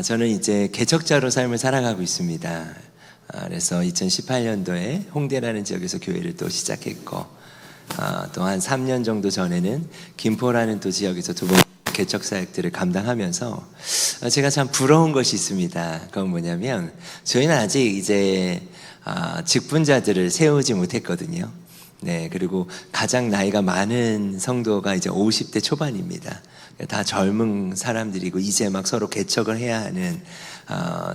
저는 이제 개척자로 삶을 살아가고 있습니다. 그래서 2018년도에 홍대라는 지역에서 교회를 또 시작했고, 또 한 3년 정도 전에는 김포라는 또 지역에서 두 번 개척 사역들을 감당하면서 제가 참 부러운 것이 있습니다. 그건 뭐냐면 저희는 아직 이제 직분자들을 세우지 못했거든요. 네, 그리고 가장 나이가 많은 성도가 이제 50대 초반입니다. 다 젊은 사람들이고 이제 막 서로 개척을 해야 하는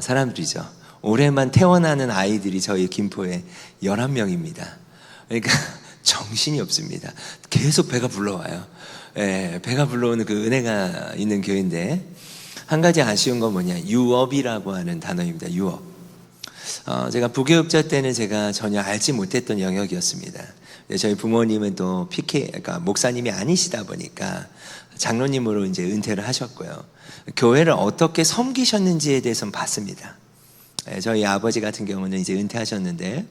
사람들이죠. 올해만 태어나는 아이들이 저희 김포에 11명입니다. 그러니까 정신이 없습니다. 계속 배가 불러와요. 예, 배가 불러오는 그 은혜가 있는 교회인데, 한 가지 아쉬운 건 뭐냐, 유업이라고 하는 단어입니다. 유업. 제가 부교육자 때는 제가 전혀 알지 못했던 영역이었습니다. 저희 부모님은 또 그러니까 목사님이 아니시다 보니까 장로님으로 이제 은퇴를 하셨고요. 교회를 어떻게 섬기셨는지에 대해서는 봤습니다. 저희 아버지 같은 경우는 이제 은퇴하셨는데,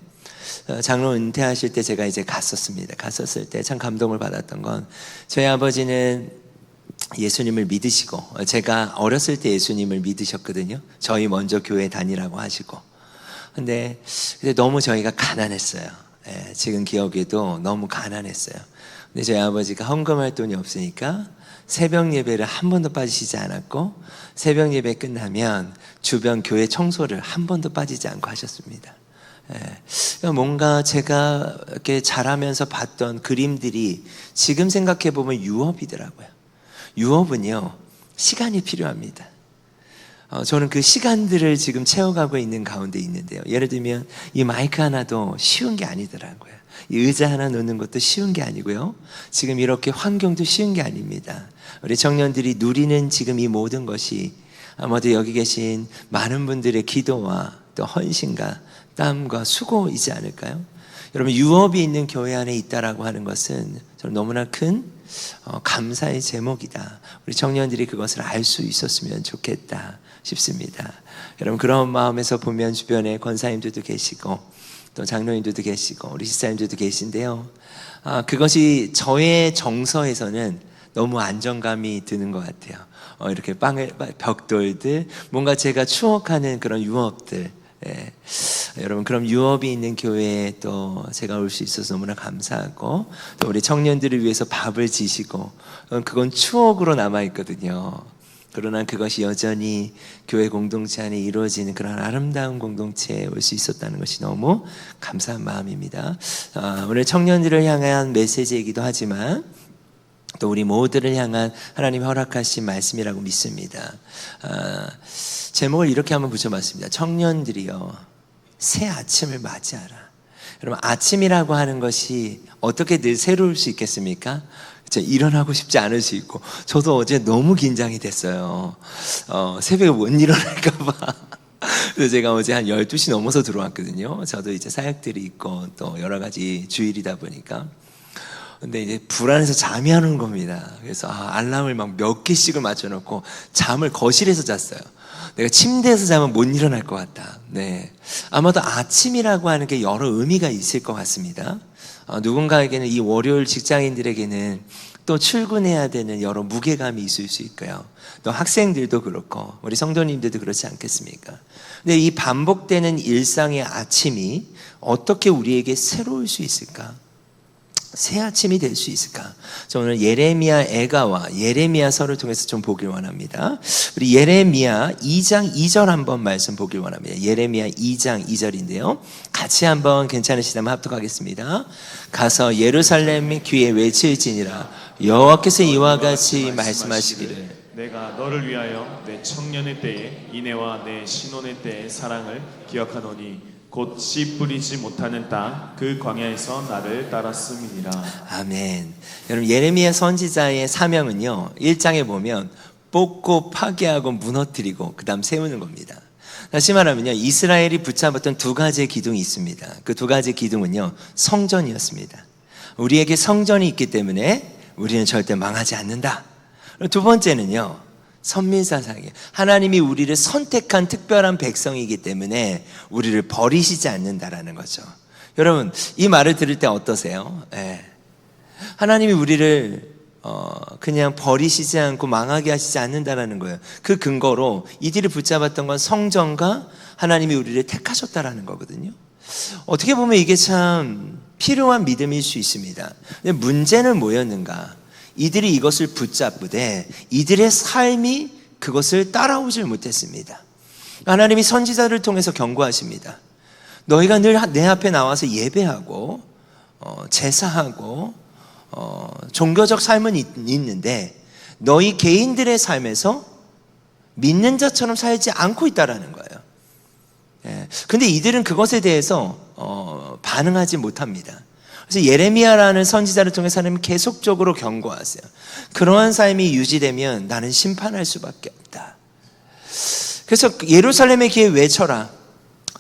장로 은퇴하실 때 제가 이제 갔었습니다. 갔었을 때 참 감동을 받았던 건, 저희 아버지는 예수님을 믿으시고, 제가 어렸을 때 예수님을 믿으셨거든요. 저희 먼저 교회 다니라고 하시고. 근데 너무 저희가 가난했어요. 지금 기억에도 너무 가난했어요. 근데 저희 아버지가 헌금할 돈이 없으니까 새벽 예배를 한 번도 빠지시지 않았고, 새벽 예배 끝나면 주변 교회 청소를 한 번도 빠지지 않고 하셨습니다. 뭔가 제가 이렇게 자라면서 봤던 그림들이 지금 생각해 보면 유업이더라고요. 유업은요, 시간이 필요합니다. 저는 그 시간들을 지금 채워가고 있는 가운데 있는데요. 예를 들면 이 마이크 하나도 쉬운 게 아니더라고요. 이 의자 하나 놓는 것도 쉬운 게 아니고요. 지금 이렇게 환경도 쉬운 게 아닙니다. 우리 청년들이 누리는 지금 이 모든 것이 아마도 여기 계신 많은 분들의 기도와 또 헌신과 땀과 수고이지 않을까요? 여러분, 유업이 있는 교회 안에 있다라고 하는 것은 저는 너무나 큰 감사의 제목이다. 우리 청년들이 그것을 알 수 있었으면 좋겠다 싶습니다. 여러분, 그런 마음에서 보면 주변에 권사님들도 계시고 또 장로님들도 계시고 우리 집사님들도 계신데요. 그것이 저의 정서에서는 너무 안정감이 드는 것 같아요. 이렇게 벽돌들, 뭔가 제가 추억하는 그런 유업들. 여러분, 그럼 유업이 있는 교회에 또 제가 올 수 있어서 너무나 감사하고, 또 우리 청년들을 위해서 밥을 지시고, 그건 추억으로 남아있거든요. 그러나 그것이 여전히 교회 공동체 안에 이루어지는 그런 아름다운 공동체에 올 수 있었다는 것이 너무 감사한 마음입니다. 오늘 청년들을 향한 메시지이기도 하지만 또 우리 모두를 향한 하나님이 허락하신 말씀이라고 믿습니다. 제목을 이렇게 한번 붙여봤습니다. 청년들이여, 새 아침을 맞이하라. 여러분, 아침이라고 하는 것이 어떻게 늘 새로울 수 있겠습니까? 일어나고 싶지 않을 수 있고, 저도 어제 너무 긴장이 됐어요. 새벽에 못 일어날까봐. 그래서 제가 어제 한 12시 넘어서 들어왔거든요. 저도 이제 사역들이 있고 또 여러 가지 주일이다 보니까. 근데 이제 불안해서 잠이 안 오는 겁니다. 그래서 알람을 막 몇 개씩을 맞춰놓고 잠을 거실에서 잤어요. 내가 침대에서 자면 못 일어날 것 같다. 네, 아마도 아침이라고 하는 게 여러 의미가 있을 것 같습니다. 누군가에게는 이 월요일 직장인들에게는 또 출근해야 되는 여러 무게감이 있을 수 있고요. 또 학생들도 그렇고 우리 성도님들도 그렇지 않겠습니까? 근데 이 반복되는 일상의 아침이 어떻게 우리에게 새로울 수 있을까? 새 아침이 될 수 있을까? 저 오늘 예레미야 애가와 예레미야서를 통해서 좀 보길 원합니다. 우리 예레미야 2장 2절 한번 말씀 보길 원합니다. 예레미야 2장 2절인데요. 같이 한번 괜찮으시다면 합독하겠습니다. 가서 예루살렘 귀에 외칠지니라, 여호와께서 이와 같이 말씀하시기를, 내가 너를 위하여 내 청년의 때에 인애와 내 신혼의 때의 사랑을 기억하노니 곧 씨 뿌리지 못하는 땅 그 광야에서 나를 따랐음이니라. 아멘. 여러분, 예레미야 선지자의 사명은요, 1장에 보면 뽑고 파괴하고 무너뜨리고 그 다음 세우는 겁니다. 다시 말하면요, 이스라엘이 붙잡았던 두 가지의 기둥이 있습니다. 그 두 가지의 기둥은요, 성전이었습니다. 우리에게 성전이 있기 때문에 우리는 절대 망하지 않는다. 두 번째는요, 선민사상이에요. 하나님이 우리를 선택한 특별한 백성이기 때문에 우리를 버리시지 않는다라는 거죠. 여러분, 이 말을 들을 때 어떠세요? 하나님이 우리를 그냥 버리시지 않고 망하게 하시지 않는다라는 거예요. 그 근거로 이들이 붙잡았던 건 성전과 하나님이 우리를 택하셨다라는 거거든요. 어떻게 보면 이게 참 필요한 믿음일 수 있습니다. 근데 문제는 뭐였는가? 이들이 이것을 붙잡으되 이들의 삶이 그것을 따라오질 못했습니다. 하나님이 선지자를 통해서 경고하십니다. 너희가 늘 내 앞에 나와서 예배하고 제사하고 종교적 삶은 있는데 너희 개인들의 삶에서 믿는 자처럼 살지 않고 있다라는 거예요. 근데 이들은 그것에 대해서 반응하지 못합니다. 그래서 예레미야라는 선지자를 통해서 하나님은 계속적으로 경고하세요. 그러한 삶이 유지되면 나는 심판할 수밖에 없다. 그래서 예루살렘의 귀에 외쳐라.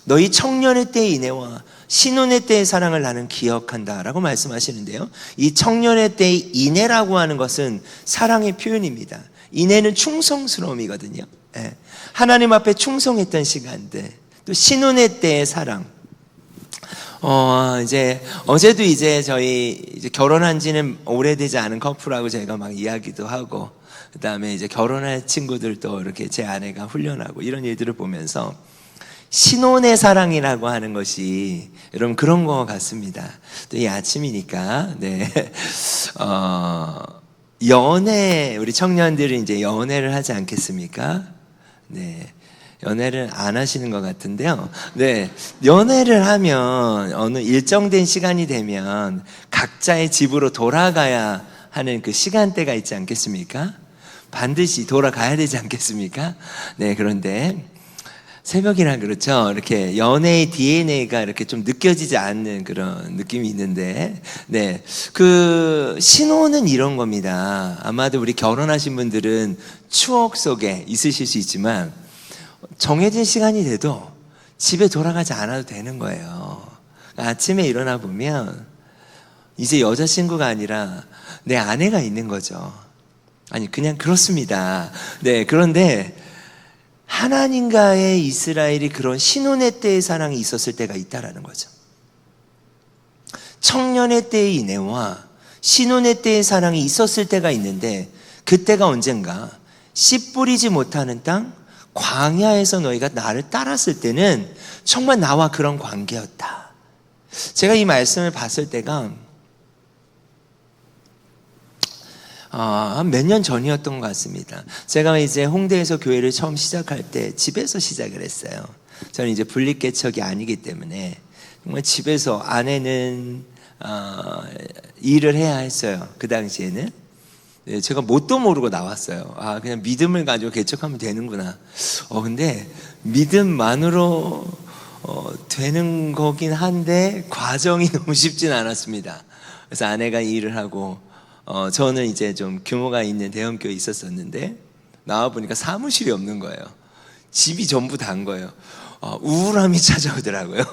너희 청년의 때의 인애와 신혼의 때의 사랑을 나는 기억한다라고 말씀하시는데요. 이 청년의 때의 인애라고 하는 것은 사랑의 표현입니다. 인애는 충성스러움이거든요. 하나님 앞에 충성했던 시간들, 또 신혼의 때의 사랑. 이제 어제도 이제 저희 이제 결혼한 지는 오래되지 않은 커플하고 저희가 막 이야기도 하고, 그 다음에 이제 결혼할 친구들도 이렇게 제 아내가 훈련하고 이런 일들을 보면서 신혼의 사랑이라고 하는 것이 여러분 그런 것 같습니다. 또 이 아침이니까, 네. 연애, 우리 청년들이 이제 연애를 하지 않겠습니까? 네. 연애를 안 하시는 것 같은데요. 네. 연애를 하면 어느 일정된 시간이 되면 각자의 집으로 돌아가야 하는 그 시간대가 있지 않겠습니까? 반드시 돌아가야 되지 않겠습니까? 네. 그런데 새벽이라 그렇죠. 이렇게 연애의 DNA가 이렇게 좀 느껴지지 않는 그런 느낌이 있는데, 네. 그 신혼은 이런 겁니다. 아마도 우리 결혼하신 분들은 추억 속에 있으실 수 있지만 정해진 시간이 돼도 집에 돌아가지 않아도 되는 거예요. 아침에 일어나 보면 이제 여자친구가 아니라 내 아내가 있는 거죠. 아니, 그냥 그렇습니다. 네. 그런데 하나님과의 이스라엘이 그런 신혼의 때의 사랑이 있었을 때가 있다라는 거죠. 청년의 때의 인애와 신혼의 때의 사랑이 있었을 때가 있는데, 그때가 언젠가 씨 뿌리지 못하는 땅 광야에서 너희가 나를 따랐을 때는 정말 나와 그런 관계였다. 제가 이 말씀을 봤을 때가 한 몇 년 전이었던 것 같습니다. 제가 이제 홍대에서 교회를 처음 시작할 때 집에서 시작을 했어요. 저는 이제 분립개척이 아니기 때문에 정말 집에서 아내는 일을 해야 했어요. 그 당시에는. 네, 제가 뭣도 모르고 나왔어요. 그냥 믿음을 가지고 개척하면 되는구나. 근데 믿음만으로 되는 거긴 한데 과정이 너무 쉽진 않았습니다. 그래서 아내가 일을 하고 저는 이제 좀 규모가 있는 대형교회에 있었었는데 나와보니까 사무실이 없는 거예요. 집이 전부 다인 거예요. 우울함이 찾아오더라고요.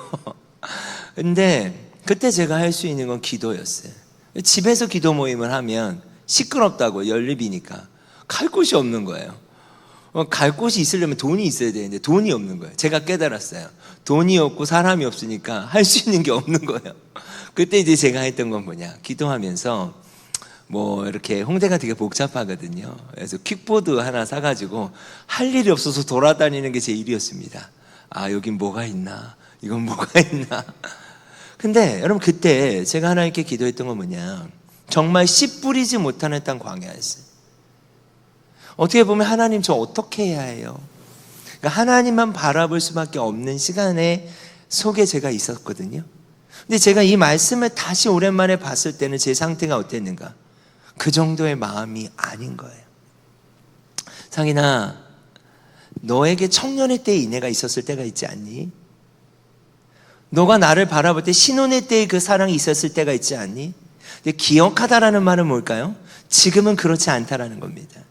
근데 그때 제가 할 수 있는 건 기도였어요. 집에서 기도 모임을 하면 시끄럽다고, 연립이니까 갈 곳이 없는 거예요. 갈 곳이 있으려면 돈이 있어야 되는데 돈이 없는 거예요. 제가 깨달았어요. 돈이 없고 사람이 없으니까 할 수 있는 게 없는 거예요. 그때 이제 제가 했던 건 뭐냐, 기도하면서 이렇게 홍대가 되게 복잡하거든요. 그래서 킥보드 하나 사가지고 할 일이 없어서 돌아다니는 게 제 일이었습니다. 여긴 뭐가 있나, 이건 뭐가 있나. 근데 여러분, 그때 제가 하나님께 기도했던 건 뭐냐, 정말 씨 뿌리지 못하는 땅 광야였어요. 어떻게 보면 하나님, 저 어떻게 해야 해요? 그러니까 하나님만 바라볼 수밖에 없는 시간에 속에 제가 있었거든요. 근데 제가 이 말씀을 다시 오랜만에 봤을 때는 제 상태가 어땠는가? 그 정도의 마음이 아닌 거예요. 상인아, 너에게 청년의 때의 인애가 있었을 때가 있지 않니? 너가 나를 바라볼 때 신혼의 때의 그 사랑이 있었을 때가 있지 않니? 근데 기억하다라는 말은 뭘까요? 지금은 그렇지 않다라는 겁니다.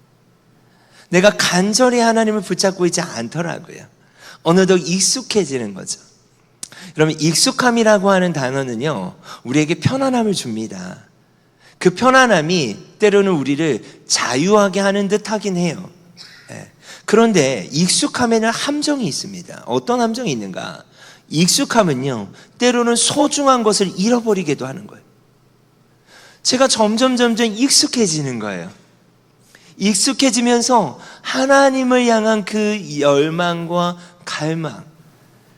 내가 간절히 하나님을 붙잡고 있지 않더라고요. 어느덧 익숙해지는 거죠. 여러분, 익숙함이라고 하는 단어는요, 우리에게 편안함을 줍니다. 그 편안함이 때로는 우리를 자유하게 하는 듯 하긴 해요. 그런데 익숙함에는 함정이 있습니다. 어떤 함정이 있는가? 익숙함은요, 때로는 소중한 것을 잃어버리기도 하는 거예요. 제가 점점 익숙해지는 거예요. 익숙해지면서 하나님을 향한 그 열망과 갈망,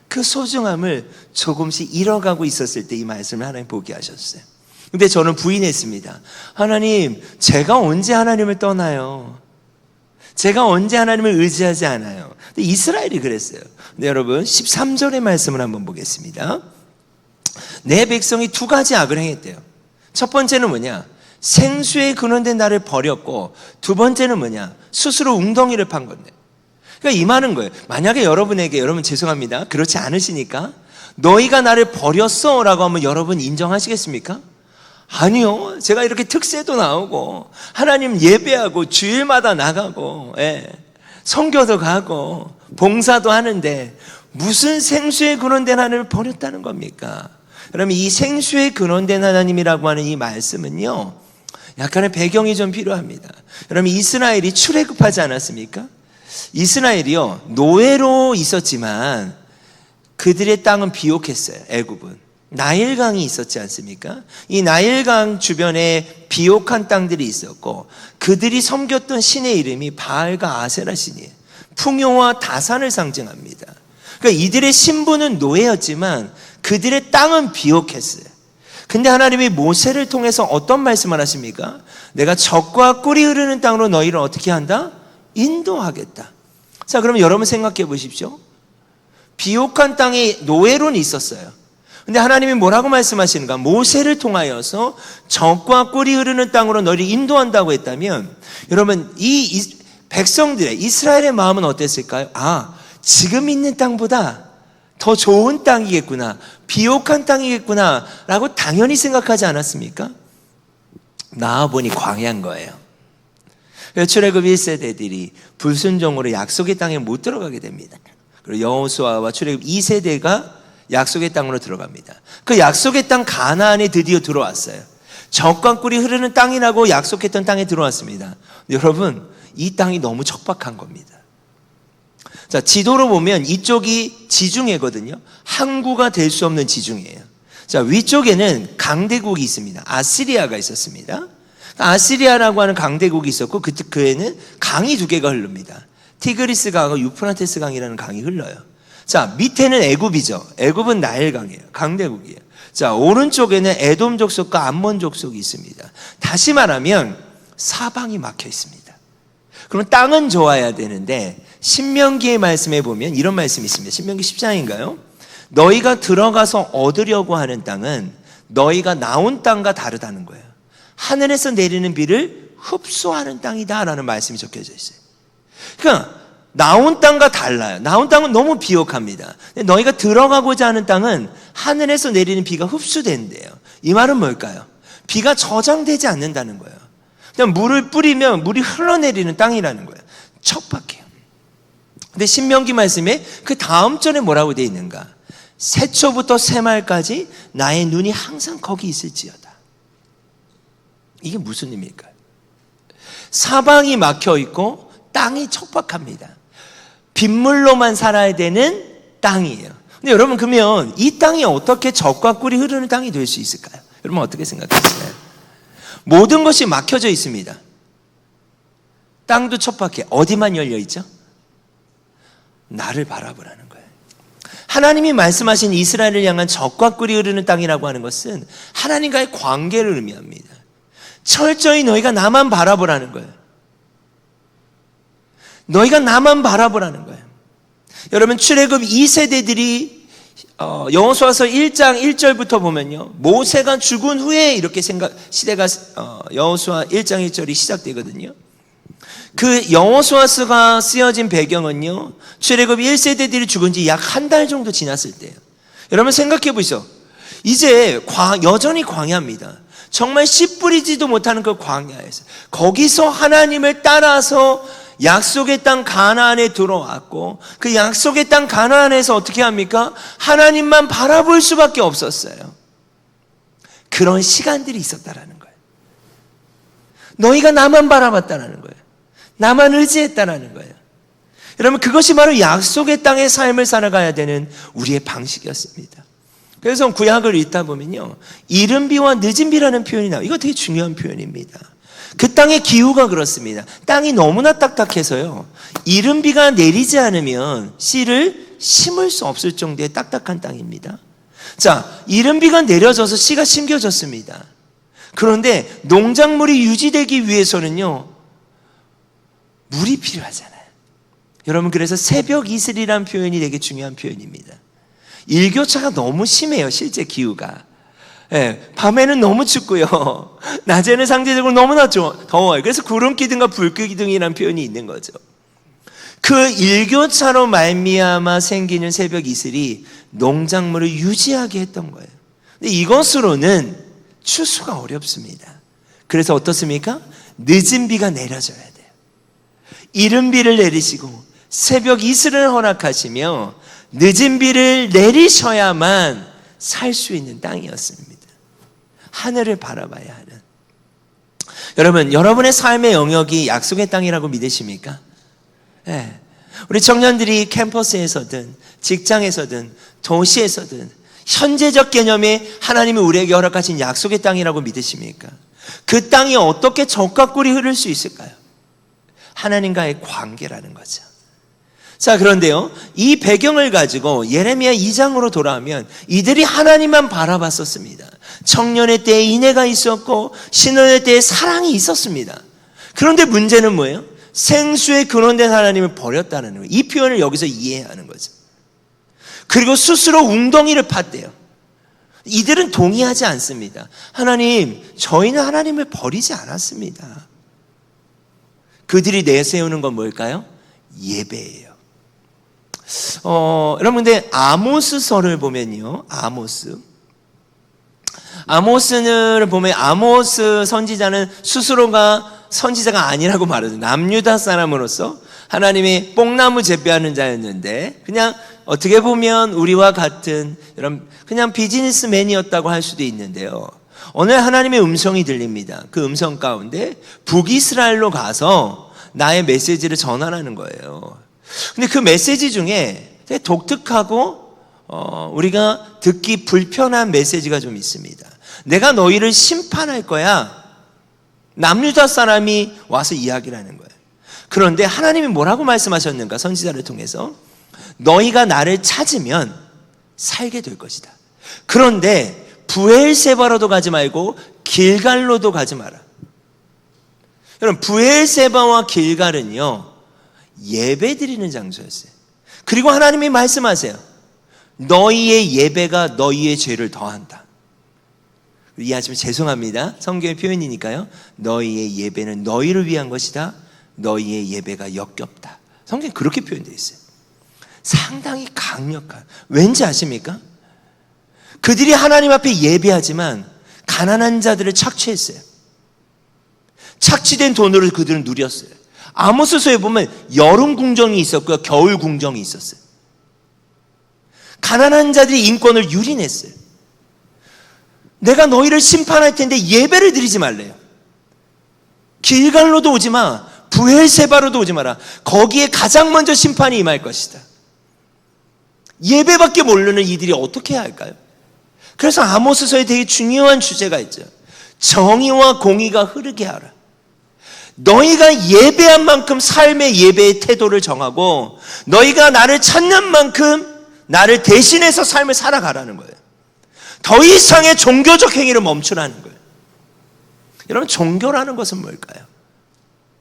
그 소중함을 조금씩 잃어가고 있었을 때 이 말씀을 하나님 보게 하셨어요. 근데 저는 부인했습니다. 하나님, 제가 언제 하나님을 떠나요? 제가 언제 하나님을 의지하지 않아요? 근데 이스라엘이 그랬어요. 근데 여러분 13절의 말씀을 한번 보겠습니다. 내 백성이 두 가지 악을 행했대요. 첫 번째는 뭐냐? 생수에 근원된 나를 버렸고, 두 번째는 뭐냐? 스스로 웅덩이를 판 건데. 그러니까 이 말은 거예요. 만약에 여러분에게, 여러분 죄송합니다, 그렇지 않으시니까, 너희가 나를 버렸어 라고 하면 여러분 인정하시겠습니까? 아니요. 제가 이렇게 특세도 나오고 하나님 예배하고 주일마다 나가고 선교도 가고 봉사도 하는데 무슨 생수에 근원된 하나님을 버렸다는 겁니까? 여러분, 이 생수에 근원된 하나님이라고 하는 이 말씀은요, 약간의 배경이 좀 필요합니다. 여러분, 이스라엘이 출애굽하지 않았습니까? 이스라엘이요, 노예로 있었지만 그들의 땅은 비옥했어요. 애굽은 나일강이 있었지 않습니까? 이 나일강 주변에 비옥한 땅들이 있었고, 그들이 섬겼던 신의 이름이 바알과 아세라 신이에요. 풍요와 다산을 상징합니다. 그러니까 이들의 신분은 노예였지만 그들의 땅은 비옥했어요. 근데 하나님이 모세를 통해서 어떤 말씀을 하십니까? 내가 젖과 꿀이 흐르는 땅으로 너희를 어떻게 한다? 인도하겠다. 자, 그러면 여러분 생각해 보십시오. 비옥한 땅에 노예로는 있었어요. 근데 하나님이 뭐라고 말씀하시는가? 모세를 통하여서 젖과 꿀이 흐르는 땅으로 너희를 인도한다고 했다면, 여러분, 이 백성들의, 이스라엘의 마음은 어땠을까요? 아, 지금 있는 땅보다 더 좋은 땅이겠구나, 비옥한 땅이겠구나 라고 당연히 생각하지 않았습니까? 나와보니 광야인 거예요. 출애굽 1세대들이 불순종으로 약속의 땅에 못 들어가게 됩니다. 그리고 여호수아와 출애굽 2세대가 약속의 땅으로 들어갑니다. 그 약속의 땅 가나안에 드디어 들어왔어요. 젖과 꿀이 흐르는 땅이라고 약속했던 땅에 들어왔습니다. 여러분, 이 땅이 너무 척박한 겁니다. 자, 지도로 보면 이쪽이 지중해거든요. 항구가 될 수 없는 지중해예요. 자, 위쪽에는 강대국이 있습니다. 아시리아가 있었습니다. 아시리아라고 하는 강대국이 있었고, 그에는 강이 두 개가 흐릅니다. 티그리스 강하고 유프라테스 강이라는 강이 흘러요. 자, 밑에는 애굽이죠. 애굽은 나일강이에요. 강대국이에요. 자, 오른쪽에는 에돔 족속과 암몬 족속이 있습니다. 다시 말하면 사방이 막혀 있습니다. 그럼 땅은 좋아야 되는데, 신명기의 말씀에 보면 이런 말씀이 있습니다. 신명기 10장인가요? 너희가 들어가서 얻으려고 하는 땅은 너희가 나온 땅과 다르다는 거예요. 하늘에서 내리는 비를 흡수하는 땅이다 라는 말씀이 적혀져 있어요. 그러니까 나온 땅과 달라요. 나온 땅은 너무 비옥합니다. 너희가 들어가고자 하는 땅은 하늘에서 내리는 비가 흡수된대요. 이 말은 뭘까요? 비가 저장되지 않는다는 거예요. 그냥 물을 뿌리면 물이 흘러내리는 땅이라는 거예요. 척박해요. 근데 신명기 말씀에 그 다음 절에 뭐라고 되어 있는가? 새초부터 새말까지 나의 눈이 항상 거기 있을지어다. 이게 무슨 의미일까요? 사방이 막혀 있고 땅이 척박합니다. 빗물로만 살아야 되는 땅이에요. 근데 여러분, 그러면 이 땅이 어떻게 젖과 꿀이 흐르는 땅이 될 수 있을까요? 여러분 어떻게 생각하시나요? 모든 것이 막혀져 있습니다. 땅도 척박해. 어디만 열려 있죠? 나를 바라보라는 거예요. 하나님이 말씀하신 이스라엘을 향한 젖과 꿀이 흐르는 땅이라고 하는 것은 하나님과의 관계를 의미합니다. 철저히 너희가 나만 바라보라는 거예요. 너희가 나만 바라보라는 거예요. 여러분, 출애굽 2세대들이 여호수아서 1장 1절부터 보면요, 모세가 죽은 후에 이렇게 시대가 여호수아 1장 1절이 시작되거든요. 그 여호수아서가 쓰여진 배경은요, 출애굽 1세대들이 죽은 지 약 한 달 정도 지났을 때예요. 여러분 생각해 보시죠. 이제 여전히 광야입니다. 정말 씨 뿌리지도 못하는 그 광야에서, 거기서 하나님을 따라서 약속의 땅 가나안에 들어왔고, 그 약속의 땅 가나안에서 어떻게 합니까? 하나님만 바라볼 수밖에 없었어요. 그런 시간들이 있었다라는 거예요. 너희가 나만 바라봤다라는 거예요. 나만 의지했다라는 거예요. 여러분, 그것이 바로 약속의 땅의 삶을 살아가야 되는 우리의 방식이었습니다. 그래서 구약을 읽다 보면요, 이른 비와 늦은 비라는 표현이 나와요. 이거 되게 중요한 표현입니다. 그 땅의 기후가 그렇습니다. 땅이 너무나 딱딱해서요, 이른 비가 내리지 않으면 씨를 심을 수 없을 정도의 딱딱한 땅입니다. 자, 이른 비가 내려져서 씨가 심겨졌습니다. 그런데 농작물이 유지되기 위해서는요, 물이 필요하잖아요. 여러분, 그래서 새벽 이슬이라는 표현이 되게 중요한 표현입니다. 일교차가 너무 심해요, 실제 기후가. 밤에는 너무 춥고요, 낮에는 상대적으로 너무나 더워요. 그래서 구름 기둥과 불 기둥이라는 표현이 있는 거죠. 그 일교차로 말미암아 생기는 새벽 이슬이 농작물을 유지하게 했던 거예요. 근데 이것으로는 추수가 어렵습니다. 그래서 어떻습니까? 늦은 비가 내려져야 돼요. 이른 비를 내리시고 새벽 이슬을 허락하시며 늦은 비를 내리셔야만 살 수 있는 땅이었습니다. 하늘을 바라봐야 하는. 여러분, 여러분의 삶의 영역이 약속의 땅이라고 믿으십니까? 네. 우리 청년들이 캠퍼스에서든 직장에서든 도시에서든 현재적 개념에 하나님이 우리에게 허락하신 약속의 땅이라고 믿으십니까? 그 땅이 어떻게 젖과 꿀이 흐를 수 있을까요? 하나님과의 관계라는 거죠. 자, 그런데요, 이 배경을 가지고 예레미야 2장으로 돌아오면 이들이 하나님만 바라봤었습니다. 청년의 때에 인애가 있었고 신혼의 때에 사랑이 있었습니다. 그런데 문제는 뭐예요? 생수의 근원된 하나님을 버렸다는 거예요. 이 표현을 여기서 이해해야 하는 거죠. 그리고 스스로 웅덩이를 팠대요. 이들은 동의하지 않습니다. 하나님, 저희는 하나님을 버리지 않았습니다. 그들이 내세우는 건 뭘까요? 예배예요. 여러분, 근데 아모스서를 보면요, 아모스를 보면 아모스 선지자는 스스로가 선지자가 아니라고 말하죠. 남유다 사람으로서 하나님이 뽕나무 재배하는 자였는데 그냥 어떻게 보면 우리와 같은 이런 그냥 비즈니스맨이었다고 할 수도 있는데요, 어느 하나님의 음성이 들립니다. 그 음성 가운데 북이스라엘로 가서 나의 메시지를 전하라는 거예요. 근데 그 메시지 중에 되게 독특하고 우리가 듣기 불편한 메시지가 좀 있습니다. 내가 너희를 심판할 거야. 남유다 사람이 와서 이야기를 하는 거예요. 그런데 하나님이 뭐라고 말씀하셨는가? 선지자를 통해서 너희가 나를 찾으면 살게 될 것이다. 그런데 브엘세바로도 가지 말고 길갈로도 가지 마라. 여러분, 브엘세바와 길갈은요, 예배 드리는 장소였어요. 그리고 하나님이 말씀하세요. 너희의 예배가 너희의 죄를 더한다. 이해하시면 죄송합니다. 성경의 표현이니까요. 너희의 예배는 너희를 위한 것이다. 너희의 예배가 역겹다. 성경이 그렇게 표현되어 있어요. 상당히 강력한. 왠지 아십니까? 그들이 하나님 앞에 예배하지만 가난한 자들을 착취했어요. 착취된 돈으로 그들은 누렸어요. 아모스서에 보면 여름 궁정이 있었고요, 겨울 궁정이 있었어요. 가난한 자들이 인권을 유린했어요. 내가 너희를 심판할 텐데 예배를 드리지 말래요. 길갈로도 오지 마, 브엘세바로도 오지 마라. 거기에 가장 먼저 심판이 임할 것이다. 예배밖에 모르는 이들이 어떻게 해야 할까요? 그래서 아모스서에 되게 중요한 주제가 있죠. 정의와 공의가 흐르게 하라. 너희가 예배한 만큼 삶의 예배의 태도를 정하고 너희가 나를 찾는 만큼 나를 대신해서 삶을 살아가라는 거예요. 더 이상의 종교적 행위를 멈추라는 거예요. 여러분, 종교라는 것은 뭘까요?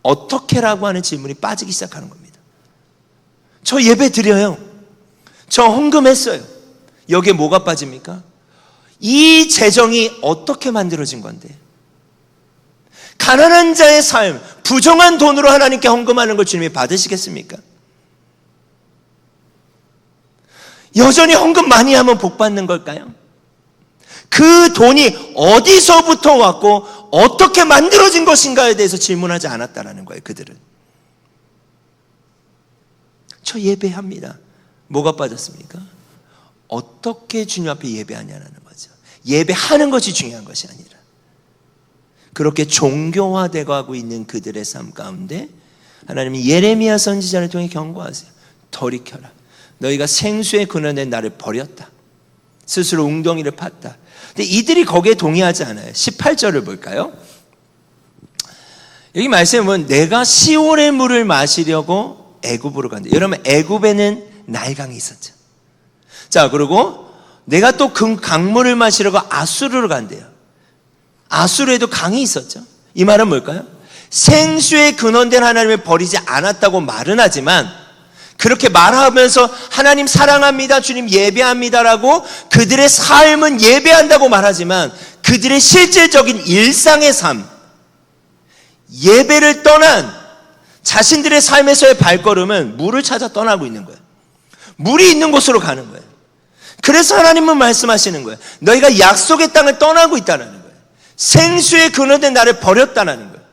어떻게라고 하는 질문이 빠지기 시작하는 겁니다. 저 예배 드려요. 저 헌금했어요. 여기에 뭐가 빠집니까? 이 재정이 어떻게 만들어진 건데? 가난한 자의 삶, 부정한 돈으로 하나님께 헌금하는 걸 주님이 받으시겠습니까? 여전히 헌금 많이 하면 복 받는 걸까요? 그 돈이 어디서부터 왔고 어떻게 만들어진 것인가에 대해서 질문하지 않았다라는 거예요. 그들은. 저 예배합니다. 뭐가 빠졌습니까? 어떻게 주님 앞에 예배하냐는 거죠. 예배하는 것이 중요한 것이 아니라 그렇게 종교화되고 하고 있는 그들의 삶 가운데 하나님이 예레미야 선지자를 통해 경고하세요. 돌이켜라. 너희가 생수의 근원된 나를 버렸다. 스스로 웅덩이를 팠다. 근데 이들이 거기에 동의하지 않아요. 18절을 볼까요? 여기 말씀에 보면 내가 시올의 물을 마시려고 애굽으로 간다. 여러분 애굽에는 나일강이 있었죠. 자, 그리고 내가 또 그 강물을 마시려고 아수르로 간대요. 아수르에도 강이 있었죠. 이 말은 뭘까요? 생수의 근원된 하나님을 버리지 않았다고 말은 하지만 그렇게 말하면서 하나님 사랑합니다, 주님 예배합니다라고 그들의 삶은 예배한다고 말하지만 그들의 실질적인 일상의 삶, 예배를 떠난 자신들의 삶에서의 발걸음은 물을 찾아 떠나고 있는 거예요. 물이 있는 곳으로 가는 거예요. 그래서 하나님은 말씀하시는 거예요. 너희가 약속의 땅을 떠나고 있다는 거예요. 생수의 근원된 나를 버렸다는 거예요.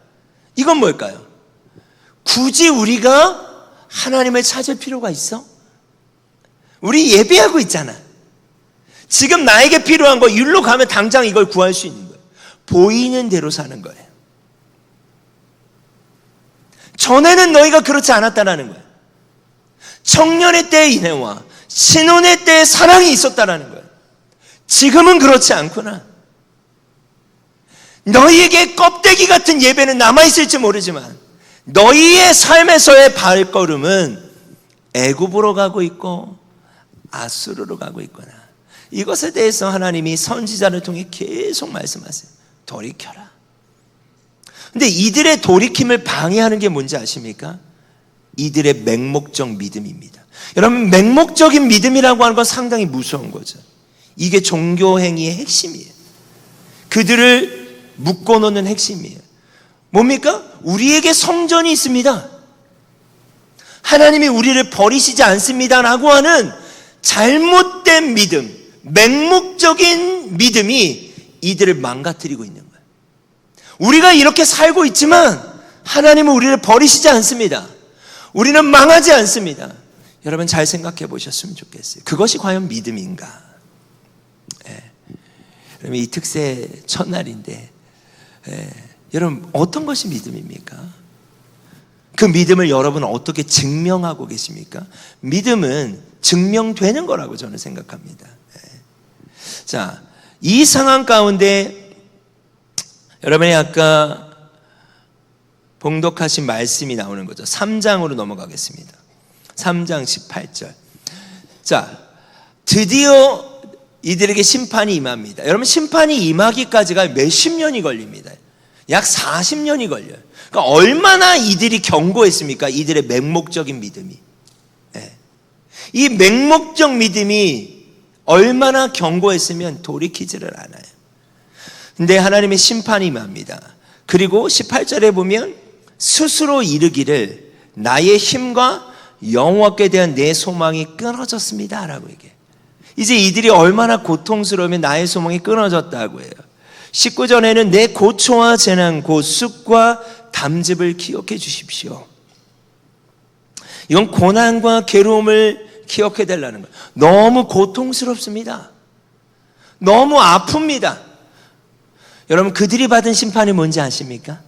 이건 뭘까요? 굳이 우리가 하나님을 찾을 필요가 있어? 우리 예배하고 있잖아. 지금 나에게 필요한 거 일로 가면 당장 이걸 구할 수 있는 거예요. 보이는 대로 사는 거예요. 전에는 너희가 그렇지 않았다는 거예요. 청년의 때의 인애와 신혼의 때의 사랑이 있었다는 거예요. 지금은 그렇지 않구나. 너희에게 껍데기 같은 예배는 남아있을지 모르지만 너희의 삶에서의 발걸음은 애굽으로 가고 있고 아수르로 가고 있구나. 이것에 대해서 하나님이 선지자를 통해 계속 말씀하세요. 돌이켜라. 근데 이들의 돌이킴을 방해하는 게 뭔지 아십니까? 이들의 맹목적 믿음입니다. 여러분, 맹목적인 믿음이라고 하는 건 상당히 무서운 거죠. 이게 종교 행위의 핵심이에요. 그들을 묶어놓는 핵심이에요. 뭡니까? 우리에게 성전이 있습니다. 하나님이 우리를 버리시지 않습니다라고 하는 잘못된 믿음, 맹목적인 믿음이 이들을 망가뜨리고 있는 거예요. 우리가 이렇게 살고 있지만 하나님은 우리를 버리시지 않습니다. 우리는 망하지 않습니다. 여러분 잘 생각해 보셨으면 좋겠어요. 그것이 과연 믿음인가? 여러분 이 특세 첫날인데 여러분 어떤 것이 믿음입니까? 그 믿음을 여러분은 어떻게 증명하고 계십니까? 믿음은 증명되는 거라고 저는 생각합니다. 자, 이 상황 가운데 여러분이 아까 봉독하신 말씀이 나오는 거죠. 3장으로 넘어가겠습니다. 3장 18절. 자, 드디어 이들에게 심판이 임합니다. 여러분 심판이 임하기까지가 몇십 년이 걸립니다. 약 40년이 걸려요. 그러니까 얼마나 이들이 견고했습니까? 이들의 맹목적인 믿음이. 이 맹목적 믿음이 얼마나 견고했으면 돌이키지를 않아요. 근데 하나님의 심판이 임합니다. 그리고 18절에 보면 스스로 이르기를 나의 힘과 여호와께 대한 내 소망이 끊어졌습니다 라고 얘기해요. 이제 이들이 얼마나 고통스러우면 나의 소망이 끊어졌다고 해요. 19절에는 내 고초와 재난 곧 쑥과 담즙을 기억해 주십시오. 이건 고난과 괴로움을 기억해 달라는 거예요. 너무 고통스럽습니다. 너무 아픕니다. 여러분 그들이 받은 심판이 뭔지 아십니까?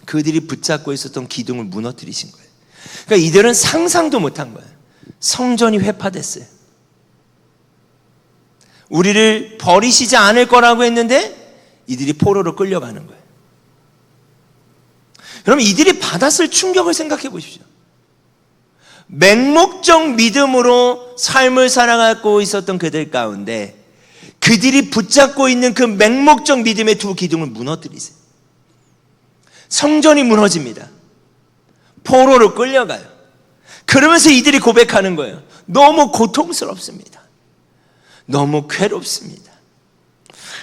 그들이 붙잡고 있었던 기둥을 무너뜨리신 거예요. 그러니까 이들은 상상도 못한 거예요. 성전이 회파됐어요. 우리를 버리시지 않을 거라고 했는데 이들이 포로로 끌려가는 거예요. 여러분 이들이 받았을 충격을 생각해 보십시오. 맹목적 믿음으로 삶을 살아가고 있었던 그들 가운데 그들이 붙잡고 있는 그 맹목적 믿음의 두 기둥을 무너뜨리세요. 성전이 무너집니다. 포로로 끌려가요. 그러면서 이들이 고백하는 거예요. 너무 고통스럽습니다. 너무 괴롭습니다.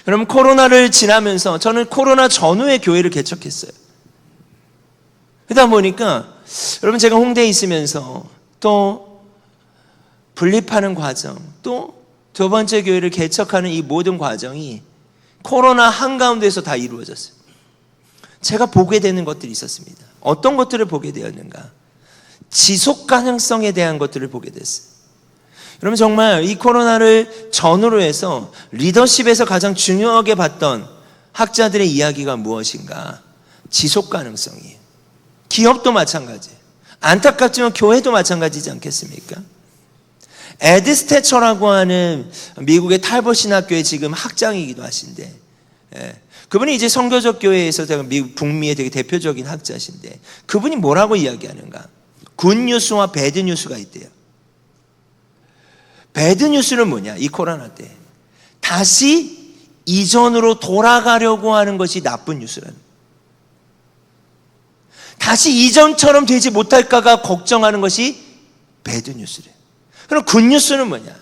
여러분 코로나를 지나면서 저는 코로나 전후에 교회를 개척했어요. 그러다 보니까 여러분 제가 홍대에 있으면서 또 분립하는 과정, 또 두 번째 교회를 개척하는 이 모든 과정이 코로나 한가운데서 다 이루어졌어요. 제가 보게 되는 것들이 있었습니다. 어떤 것들을 보게 되었는가? 지속 가능성에 대한 것들을 보게 됐어요. 여러분 정말 이 코로나를 전후로 해서 리더십에서 가장 중요하게 봤던 학자들의 이야기가 무엇인가? 지속 가능성이에요. 기업도 마찬가지예요. 안타깝지만 교회도 마찬가지지 않겠습니까? 에드 스태처라고 하는 미국의 탈봇 신학교의 지금 학장이기도 하신데, 그분이 이제 선교적 교회에서 미국 북미의 되게 대표적인 학자신데, 그분이 뭐라고 이야기하는가? 굿뉴스와 배드뉴스가 있대요. 배드뉴스는 뭐냐? 이 코로나 때 다시 이전으로 돌아가려고 하는 것이 나쁜 뉴스라는 거예요. 다시 이전처럼 되지 못할까가 걱정하는 것이 배드뉴스래요. 그럼 굿뉴스는 뭐냐?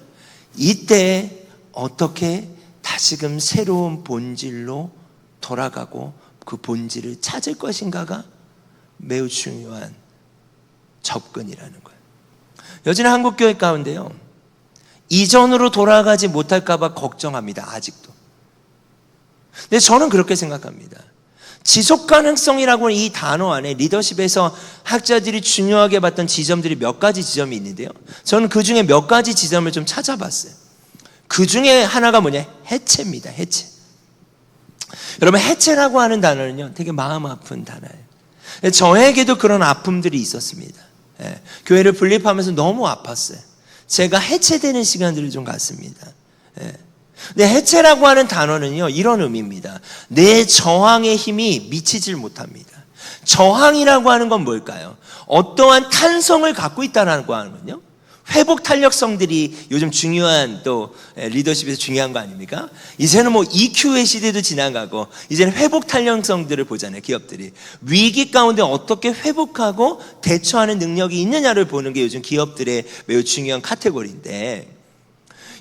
이때 어떻게 다시금 새로운 본질로 돌아가고 그 본질을 찾을 것인가가 매우 중요한 접근이라는 거예요. 여전히 한국교회 가운데요, 이전으로 돌아가지 못할까봐 걱정합니다. 아직도. 근데 저는 그렇게 생각합니다. 지속가능성이라고 하는 이 단어 안에 리더십에서 학자들이 중요하게 봤던 지점들이 몇 가지 지점이 있는데요, 저는 그 중에 몇 가지 지점을 좀 찾아봤어요. 그 중에 하나가 뭐냐? 해체입니다. 해체. 여러분, 해체라고 하는 단어는요, 되게 마음 아픈 단어예요. 저에게도 그런 아픔들이 있었습니다. 교회를 분립하면서 너무 아팠어요. 제가 해체되는 시간들을 좀 갖습니다. 근데 해체라고 하는 단어는요, 이런 의미입니다. 내 저항의 힘이 미치질 못합니다. 저항이라고 하는 건 뭘까요? 어떠한 탄성을 갖고 있다는 거는요, 회복 탄력성들이 요즘 중요한, 또 리더십에서 중요한 거 아닙니까? 이제는 뭐 EQ의 시대도 지나가고 이제는 회복 탄력성들을 보잖아요. 기업들이 위기 가운데 어떻게 회복하고 대처하는 능력이 있느냐를 보는 게 요즘 기업들의 매우 중요한 카테고리인데,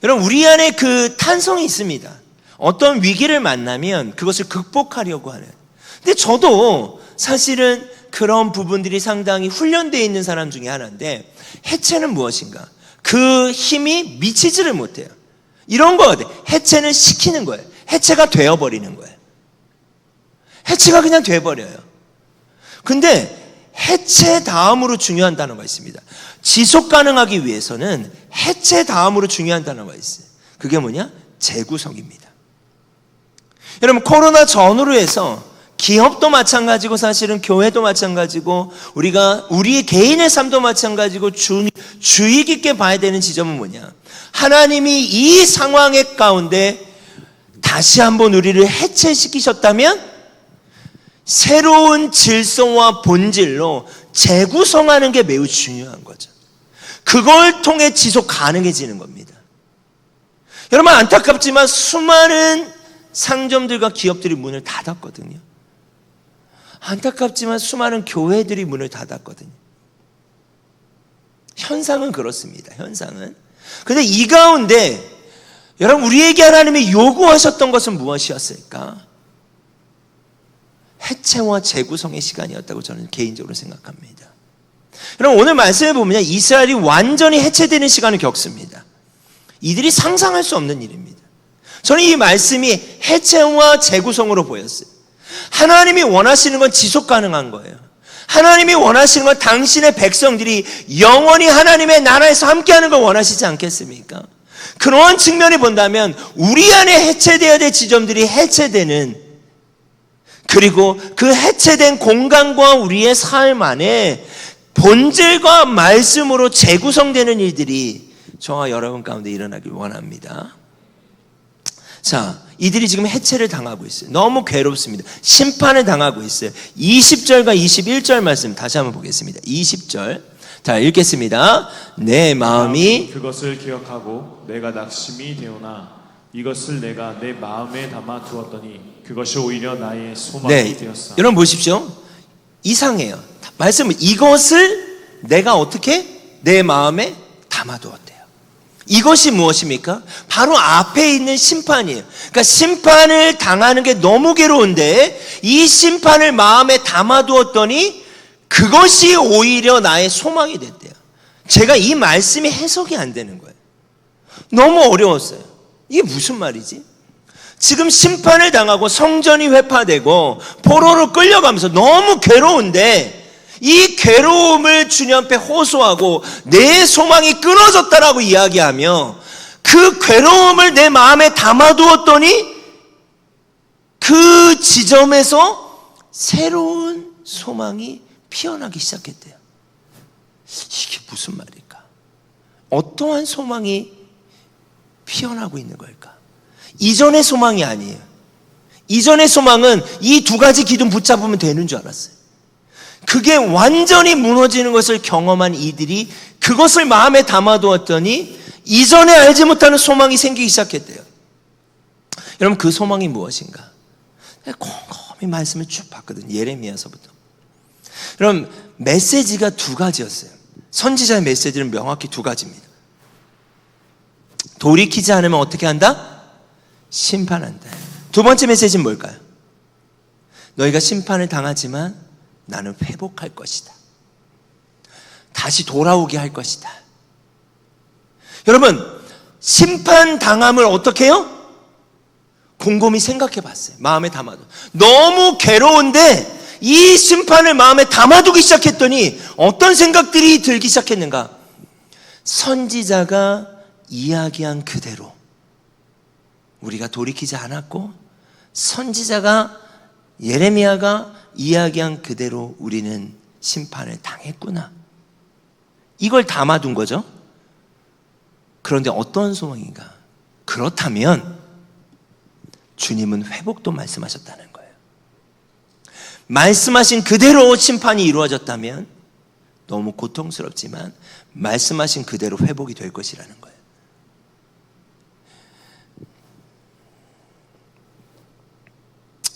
여러분, 우리 안에 그 탄성이 있습니다. 어떤 위기를 만나면 그것을 극복하려고 하는. 근데 저도 사실은 그런 부분들이 상당히 훈련되어 있는 사람 중에 하나인데, 해체는 무엇인가? 그 힘이 미치지를 못해요. 이런 거거든요. 해체는 시키는 거예요. 해체가 되어버리는 거예요. 해체가 그냥 돼버려요. 근데 해체 다음으로 중요한 단어가 있습니다. 지속 가능하기 위해서는 해체 다음으로 중요한 단어가 있어요. 그게 뭐냐? 재구성입니다. 여러분, 코로나 전후로 해서 기업도 마찬가지고 사실은 교회도 마찬가지고 우리의 개인의 삶도 마찬가지고 주의 깊게 봐야 되는 지점은 뭐냐? 하나님이 이 상황의 가운데 다시 한번 우리를 해체시키셨다면 새로운 질서와 본질로 재구성하는 게 매우 중요한 거죠. 그걸 통해 지속 가능해지는 겁니다. 여러분, 안타깝지만 수많은 상점들과 기업들이 문을 닫았거든요. 안타깝지만 수많은 교회들이 문을 닫았거든요. 현상은 그렇습니다. 현상은. 근데 이 가운데 여러분, 우리에게 하나님이 요구하셨던 것은 무엇이었을까? 해체와 재구성의 시간이었다고 저는 개인적으로 생각합니다. 여러분, 오늘 말씀을 보면 이스라엘이 완전히 해체되는 시간을 겪습니다. 이들이 상상할 수 없는 일입니다. 저는 이 말씀이 해체와 재구성으로 보였어요. 하나님이 원하시는 건 지속 가능한 거예요. 하나님이 원하시는 건 당신의 백성들이 영원히 하나님의 나라에서 함께하는 걸 원하시지 않겠습니까? 그러한 측면을 본다면 우리 안에 해체되어야 될 지점들이 해체되는, 그리고 그 해체된 공간과 우리의 삶 안에 본질과 말씀으로 재구성되는 일들이 저와 여러분 가운데 일어나길 원합니다. 자, 이들이 지금 해체를 당하고 있어요. 너무 괴롭습니다. 심판을 당하고 있어요. 20절과 21절 말씀 다시 한번 보겠습니다. 20절. 자, 읽겠습니다. 내 마음이 그것을 기억하고 내가 낙심이 되오나 이것을 내가 내 마음에 담아 두었더니 그것이 오히려 나의 소망이 되었사. 여러분 보십시오. 이상해요. 말씀은 이것을 내가 어떻게 내 마음에 담아두었대요. 이것이 무엇입니까? 바로 앞에 있는 심판이에요. 그러니까 심판을 당하는 게 너무 괴로운데 이 심판을 마음에 담아두었더니 그것이 오히려 나의 소망이 됐대요. 제가 이 말씀이 해석이 안 되는 거예요. 너무 어려웠어요. 이게 무슨 말이지? 지금 심판을 당하고 성전이 회파되고 포로로 끌려가면서 너무 괴로운데 이 괴로움을 주님 앞에 호소하고 내 소망이 끊어졌다라고 이야기하며 그 괴로움을 내 마음에 담아두었더니 그 지점에서 새로운 소망이 피어나기 시작했대요. 이게 무슨 말일까? 어떠한 소망이 피어나고 있는 걸까? 이전의 소망이 아니에요. 이전의 소망은 이 두 가지 기둥 붙잡으면 되는 줄 알았어요. 그게 완전히 무너지는 것을 경험한 이들이 그것을 마음에 담아두었더니 이전에 알지 못하는 소망이 생기기 시작했대요. 여러분, 그 소망이 무엇인가? 곰곰이 말씀을 쭉 봤거든요. 예레미야서부터. 그럼 메시지가 두 가지였어요. 선지자의 메시지는 명확히 두 가지입니다. 돌이키지 않으면 어떻게 한다? 심판한다. 두 번째 메시지는 뭘까요? 너희가 심판을 당하지만 나는 회복할 것이다. 다시 돌아오게 할 것이다. 여러분, 심판 당함을 어떻게 해요? 곰곰이 생각해 봤어요. 마음에 담아둬. 너무 괴로운데 이 심판을 마음에 담아두기 시작했더니 어떤 생각들이 들기 시작했는가? 선지자가 이야기한 그대로 우리가 돌이키지 않았고, 선지자가 예레미야가 이야기한 그대로 우리는 심판을 당했구나. 이걸 담아둔 거죠. 그런데 어떤 소망인가? 그렇다면 주님은 회복도 말씀하셨다는 거예요. 말씀하신 그대로 심판이 이루어졌다면 너무 고통스럽지만 말씀하신 그대로 회복이 될 것이라는 거예요.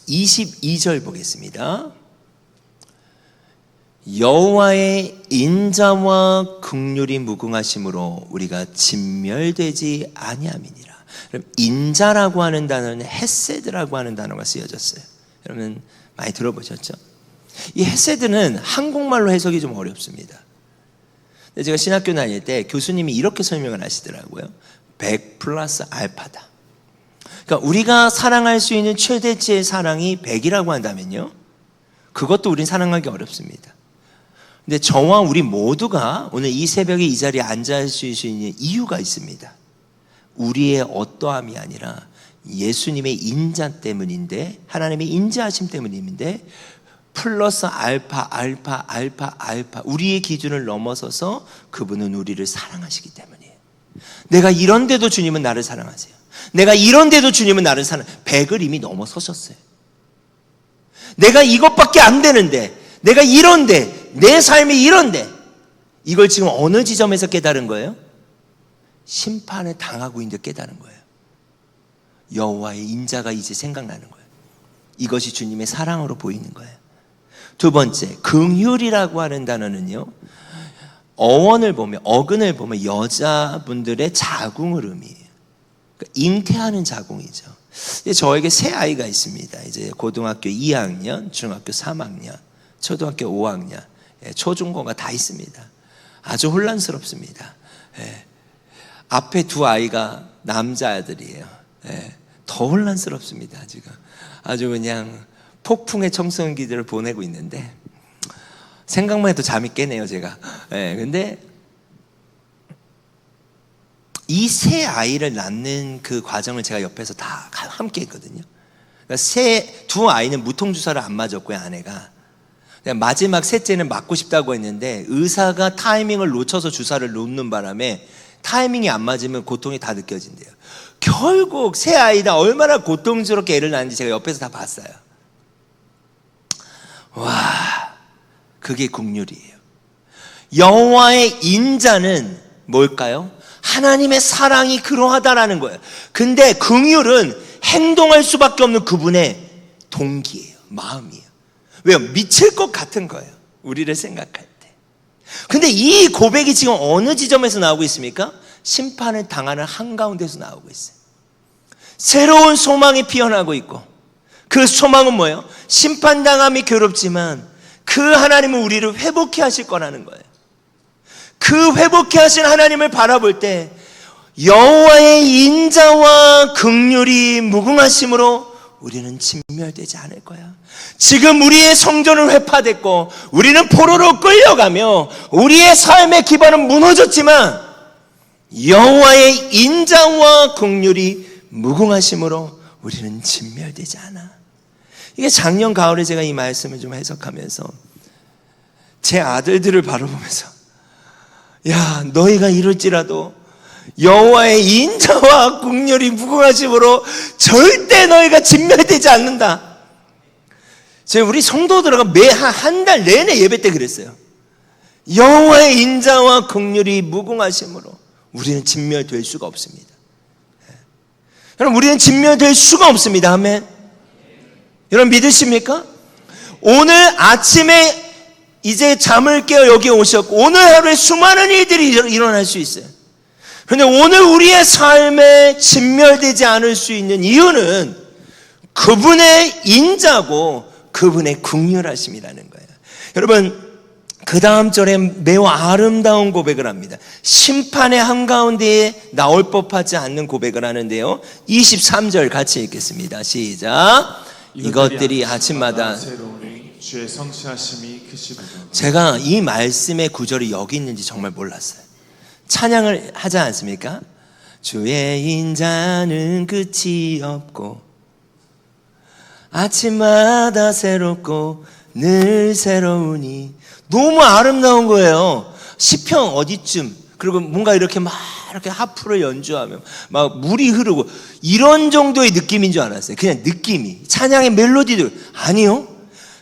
22절 보겠습니다. 여호와의 인자와 긍휼이 무궁하심으로 우리가 진멸되지 아니함이니라. 그럼 인자라고 하는 단어는 헤세드라고 하는 단어가 쓰여졌어요. 여러분 많이 들어보셨죠? 이 헤세드는 한국말로 해석이 좀 어렵습니다. 근데 제가 신학교 다닐 때 교수님이 이렇게 설명을 하시더라고요. 100 플러스 알파다. 그러니까 우리가 사랑할 수 있는 최대치의 사랑이 100이라고 한다면요, 그것도 우린 사랑하기 어렵습니다. 근데 저와 우리 모두가 오늘 이 새벽에 이 자리에 앉아 있을 수 있는 이유가 있습니다. 우리의 어떠함이 아니라 예수님의 인자 때문인데, 하나님의 인자하심 때문인데, 플러스 알파 우리의 기준을 넘어서서 그분은 우리를 사랑하시기 때문이에요. 내가 이런데도 주님은 나를 사랑하세요. 내가 이런데도 주님은 나를 사랑해요. 100을 이미 넘어서셨어요. 내가 이것밖에 안 되는데, 내가 이런데, 내 삶이 이런데, 이걸 지금 어느 지점에서 깨달은 거예요? 심판을 당하고 있는데 깨달은 거예요. 여호와의 인자가 이제 생각나는 거예요. 이것이 주님의 사랑으로 보이는 거예요. 두 번째, 긍휼이라고 하는 단어는요, 어원을 보면, 어근을 보면 여자분들의 자궁을 의미해요. 그러니까 잉태하는 자궁이죠. 저에게 세 아이가 있습니다. 이제 고등학교 2학년, 중학교 3학년, 초등학교 5학년, 초중고가 다 있습니다. 아주 혼란스럽습니다. 앞에 두 아이가 남자아들이에요. 더 혼란스럽습니다. 지금 아주 그냥 폭풍의 청소년기들을 보내고 있는데 생각만 해도 잠이 깨네요, 제가. 근데 이 세 아이를 낳는 그 과정을 제가 옆에서 다 함께 했거든요. 그러니까 두 아이는 무통주사를 안 맞았고요, 아내가. 마지막 셋째는 맞고 싶다고 했는데 의사가 타이밍을 놓쳐서 주사를 놓는 바람에 타이밍이 안 맞으면 고통이 다 느껴진대요. 결국 세 아이 다 얼마나 고통스럽게 애를 낳는지 제가 옆에서 다 봤어요. 와, 그게 긍휼이에요. 여호와의 인자는 뭘까요? 하나님의 사랑이 그러하다라는 거예요. 근데 긍휼은 행동할 수밖에 없는 그분의 동기예요. 마음이에요. 왜요? 미칠 것 같은 거예요. 우리를 생각할 때. 근데 이 고백이 지금 어느 지점에서 나오고 있습니까? 심판을 당하는 한가운데서 나오고 있어요. 새로운 소망이 피어나고 있고, 그 소망은 뭐예요? 심판당함이 괴롭지만 그 하나님은 우리를 회복해 하실 거라는 거예요. 그 회복해 하신 하나님을 바라볼 때 여호와의 인자와 긍휼이 무궁하심으로 우리는 진멸되지 않을 거야. 지금 우리의 성전은 회파됐고 우리는 포로로 끌려가며 우리의 삶의 기반은 무너졌지만 여호와의 인자와 긍휼이 무궁하심으로 우리는 진멸되지 않아. 이게 작년 가을에 제가 이 말씀을 좀 해석하면서 제 아들들을 바라보면서, 야, 너희가 이럴지라도 여호와의 인자와 긍휼이 무궁하심으로 절대 너희가 진멸되지 않는다. 제가 우리 성도들하고 매 한 달 내내 예배 때 그랬어요. 여호와의 인자와 긍휼이 무궁하심으로 우리는 진멸될 수가 없습니다. 여러분, 우리는 진멸될 수가 없습니다. 아멘. 여러분 믿으십니까? 오늘 아침에 이제 잠을 깨어 여기 오셨고 오늘 하루에 수많은 일들이 일어날 수 있어요. 그런데 오늘 우리의 삶에 진멸되지 않을 수 있는 이유는 그분의 인자고 그분의 긍휼하심이라는 거예요. 여러분, 그 다음 절에 매우 아름다운 고백을 합니다. 심판의 한가운데에 나올 법하지 않는 고백을 하는데요. 23절 같이 읽겠습니다. 시작. 이것들이 아침마다 새로우니 주의 성실하심이 크시도다. 제가 이 말씀의 구절이 여기 있는지 정말 몰랐어요. 찬양을 하지 않습니까? 주의 인자는 끝이 없고 아침마다 새롭고 늘 새로우니. 너무 아름다운 거예요. 시편 어디쯤, 그리고 뭔가 이렇게 막 이렇게 하프를 연주하면 막 물이 흐르고 이런 정도의 느낌인 줄 알았어요. 그냥 느낌이. 찬양의 멜로디들. 아니요.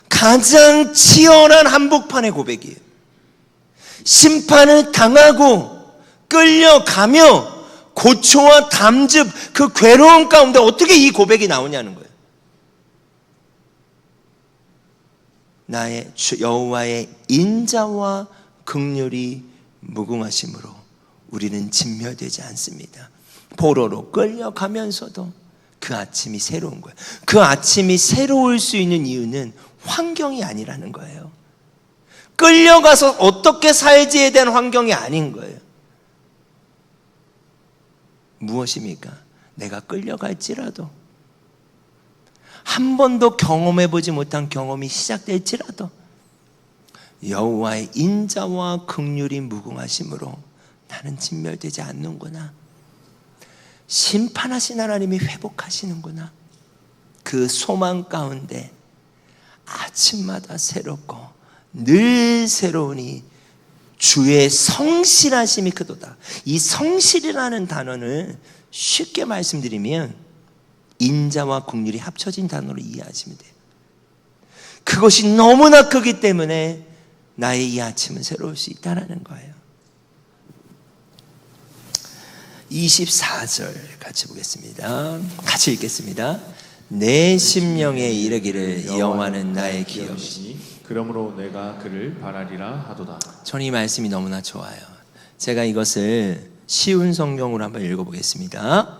가장 치열한 한복판의 고백이에요. 심판을 당하고 끌려가며 고초와 담즙, 그 괴로움 가운데 어떻게 이 고백이 나오냐는 거예요. 나의 여호와의 인자와 긍휼이 무궁하심으로 우리는 진멸되지 않습니다. 포로로 끌려가면서도 그 아침이 새로운 거예요. 그 아침이 새로울 수 있는 이유는 환경이 아니라는 거예요. 끌려가서 어떻게 살지에 대한 환경이 아닌 거예요. 무엇입니까? 내가 끌려갈지라도, 한 번도 경험해보지 못한 경험이 시작될지라도 여호와의 인자와 긍휼이 무궁하심으로 나는 진멸되지 않는구나. 심판하신 하나님이 회복하시는구나. 그 소망 가운데 아침마다 새롭고 늘 새로우니 주의 성실하심이 크도다. 이 성실이라는 단어는 쉽게 말씀드리면 인자와 긍휼이 합쳐진 단어로 이해하시면 돼요. 그것이 너무나 크기 때문에 나의 이 아침은 새로울 수 있다는 거예요. 24절 같이 보겠습니다. 같이 읽겠습니다. 내 심령에 이르기를 여호와는 나의 기업이시니 그러므로 내가 그를 바라리라 하도다. 저는 이 말씀이 너무나 좋아요. 제가 이것을 쉬운 성경으로 한번 읽어보겠습니다.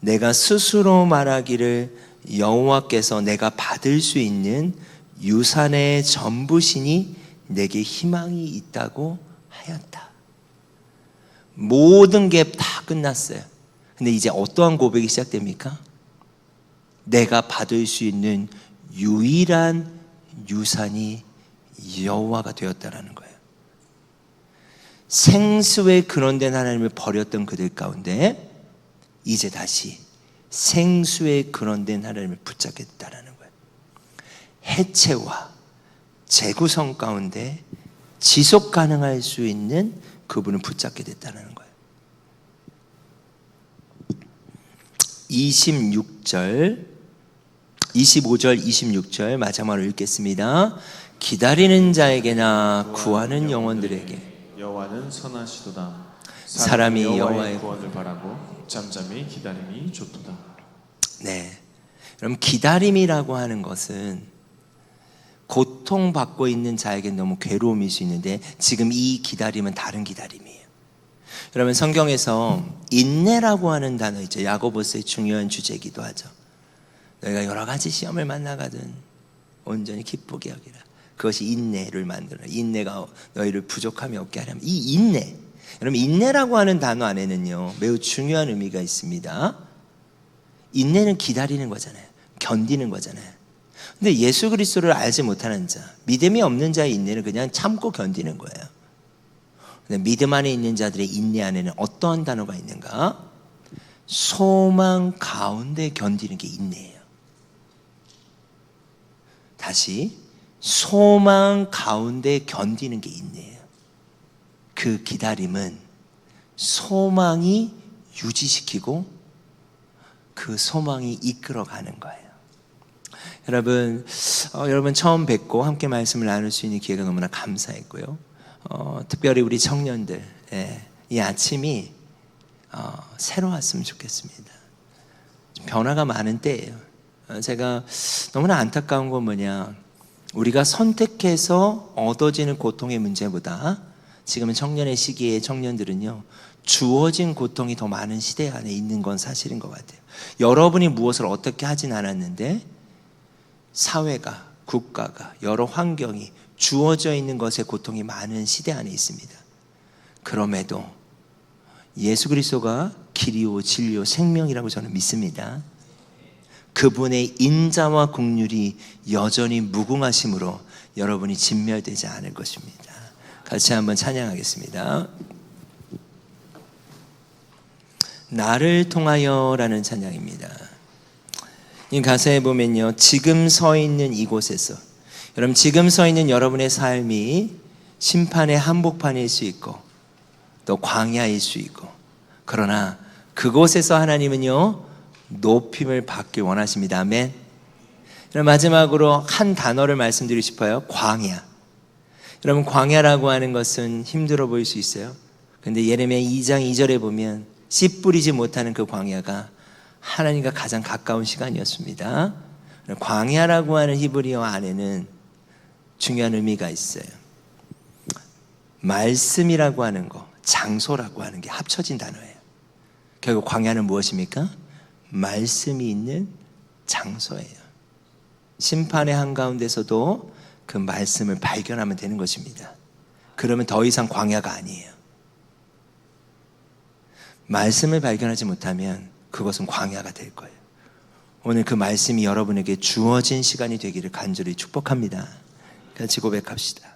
내가 스스로 말하기를 여호와께서 내가 받을 수 있는 유산의 전부시니 내게 희망이 있다고 하였다. 모든 게 다 끝났어요. 근데 이제 어떠한 고백이 시작됩니까? 내가 받을 수 있는 유일한 유산이 여호와가 되었다라는 거예요. 생수의 근원된 하나님을 버렸던 그들 가운데 이제 다시 생수의 근원된 하나님을 붙잡게 됐다라는 거예요. 해체와 재구성 가운데 지속 가능할 수 있는 그분을 붙잡게 됐다는 거예요. 25절, 26절 마지막으로 읽겠습니다. 기다리는 자에게나 구하는 영혼들에게 여호와는 선하시도다. 사람이 여호와의 구원을 바라고 잠잠히 기다림이 좋도다. 네, 그럼 기다림이라고 하는 것은 고통받고 있는 자에게 너무 괴로움일 수 있는데 지금 이 기다림은 다른 기다림이에요. 여러분, 성경에서 인내라고 하는 단어 있죠. 야고보서의 중요한 주제이기도 하죠. 너희가 여러 가지 시험을 만나가든 온전히 기쁘게 여기라. 그것이 인내를 만들어. 인내가 너희를 부족함이 없게 하려면 이 인내, 여러분, 인내라고 하는 단어 안에는요 매우 중요한 의미가 있습니다. 인내는 기다리는 거잖아요. 견디는 거잖아요. 근데 예수 그리스도를 알지 못하는 자, 믿음이 없는 자의 인내는 그냥 참고 견디는 거예요. 근데 믿음 안에 있는 자들의 인내 안에는 어떠한 단어가 있는가? 소망 가운데 견디는 게 인내예요. 다시, 소망 가운데 견디는 게 인내예요. 그 기다림은 소망이 유지시키고 그 소망이 이끌어가는 거예요. 여러분 처음 뵙고 함께 말씀을 나눌 수 있는 기회가 너무나 감사했고요. 특별히 우리 청년들, 이 아침이 새로웠으면 좋겠습니다. 좀 변화가 많은 때예요. 제가 너무나 안타까운 건 뭐냐, 우리가 선택해서 얻어지는 고통의 문제보다 지금은 청년의 시기에 청년들은요, 주어진 고통이 더 많은 시대 안에 있는 건 사실인 것 같아요. 여러분이 무엇을 어떻게 하진 않았는데 사회가, 국가가, 여러 환경이 주어져 있는 것에 고통이 많은 시대 안에 있습니다. 그럼에도 예수 그리스도가 길이요 진리요 생명이라고 저는 믿습니다. 그분의 인자와 긍휼이 여전히 무궁하심으로 여러분이 진멸되지 않을 것입니다. 같이 한번 찬양하겠습니다. 나를 통하여라는 찬양입니다. 이 가사에 보면요, 지금 서 있는 이곳에서, 여러분 지금 서 있는 여러분의 삶이 심판의 한복판일 수 있고 또 광야일 수 있고, 그러나 그곳에서 하나님은요 높임을 받길 원하십니다. 아멘. 그럼 마지막으로 한 단어를 말씀드리고 싶어요. 광야. 여러분 광야라고 하는 것은 힘들어 보일 수 있어요. 근데 예레미야 2장 2절에 보면 씨 뿌리지 못하는 그 광야가 하나님과 가장 가까운 시간이었습니다. 광야라고 하는 히브리어 안에는 중요한 의미가 있어요. 말씀이라고 하는 거, 장소라고 하는 게 합쳐진 단어예요. 결국 광야는 무엇입니까? 말씀이 있는 장소예요. 심판의 한가운데서도 그 말씀을 발견하면 되는 것입니다. 그러면 더 이상 광야가 아니에요. 말씀을 발견하지 못하면 그것은 광야가 될 거예요. 오늘 그 말씀이 여러분에게 주어진 시간이 되기를 간절히 축복합니다. 같이 고백합시다.